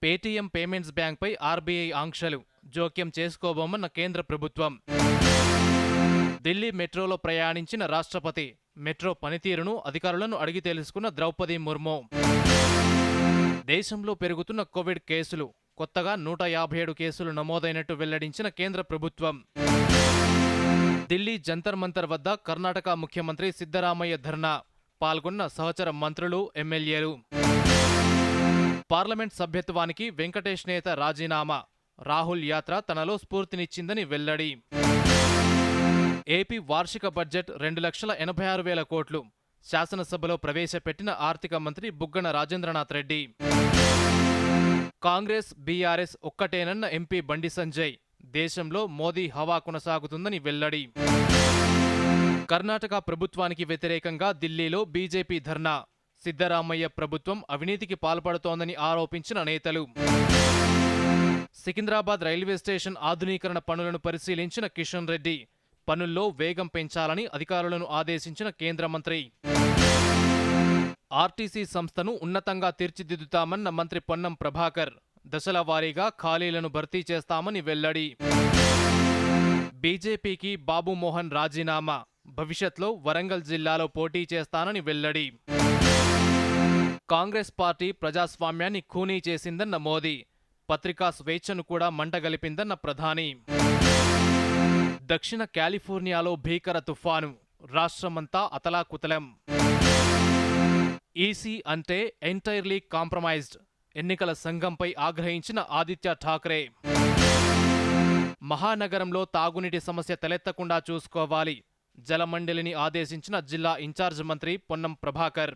Paytm payments బ్యాంక్పై RBI ఆంక్షలు, జోక్యం చేసుకోబోమన్న కేంద్ర ప్రభుత్వం. ఢిల్లీ మెట్రోలో ప్రయాణించిన రాష్ట్రపతి, మెట్రో పనితీరును అధికారులను అడిగి తెలుసుకున్న ద్రౌపది ముర్ము. దేశంలో పెరుగుతున్న కోవిడ్ కేసులు, కొత్తగా 157 కేసులు నమోదైనట్టు వెల్లడించిన కేంద్ర ప్రభుత్వం. ఢిల్లీ జంతర్ మంతర్ వద్ద కర్ణాటక ముఖ్యమంత్రి సిద్ధరామయ్య ధర్నా, పాల్గొన్న సహచర మంత్రులు, ఎమ్మెల్యేలు. పార్లమెంట్ సభ్యత్వానికి వెంకటేష్ నేత రాజీనామా, రాహుల్ యాత్ర తనలో స్ఫూర్తినిచ్చిందని వెల్లడి. ఏపీ వార్షిక బడ్జెట్ 2,86,000 కోట్లు, శాసనసభలో ప్రవేశపెట్టిన ఆర్థిక మంత్రి బుగ్గన రాజేంద్రనాథ్ రెడ్డి. కాంగ్రెస్, బీఆర్ఎస్ ఒక్కటేనన్న ఎంపీ బండి సంజయ్, దేశంలో మోదీ హవా కొనసాగుతుందని వెల్లడి. కర్ణాటక ప్రభుత్వానికి వ్యతిరేకంగా ఢిల్లీలో బీజేపీ ధర్నా, సిద్ధరామయ్య ప్రభుత్వం అవినీతికి పాల్పడుతోందని ఆరోపించిన నేతలు. సికింద్రాబాద్ రైల్వే స్టేషన్ ఆధునీకరణ పనులను పరిశీలించిన కిషన్ రెడ్డి, పనుల్లో వేగం పెంచాలని అధికారులను ఆదేశించిన కేంద్ర మంత్రి. ఆర్టీసీ సంస్థను ఉన్నతంగా తీర్చిదిద్దుతామన్న మంత్రి పొన్నం ప్రభాకర్, దశల వారీగా ఖాళీలను భర్తీ చేస్తామని వెల్లడి. బీజేపీకి బాబుమోహన్ రాజీనామా, భవిష్యత్లో వరంగల్ జిల్లాలో పోటీ చేస్తానని వెల్లడి. కాంగ్రెస్ పార్టీ ప్రజాస్వామ్యాన్ని ఖూనీ చేసిందన్న మోదీ, పత్రికా స్వేచ్ఛను కూడా మంటగలిపిందన్న ప్రధాని. దక్షిణ కాలిఫోర్నియాలో భీకర తుఫాను, రాష్ట్రమంతా అతలాకుతలం. ఈసీ అంటే ఎంటైర్లీ కాంప్రమైజ్డ్, ఎన్నికల సంఘంపై ఆగ్రహించిన ఆదిత్య ఠాక్రే. మహానగరంలో తాగునీటి సమస్య తలెత్తకుండా చూసుకోవాలి, జలమండలిని ఆదేశించిన జిల్లా ఇన్ఛార్జ్ మంత్రి పొన్నం ప్రభాకర్.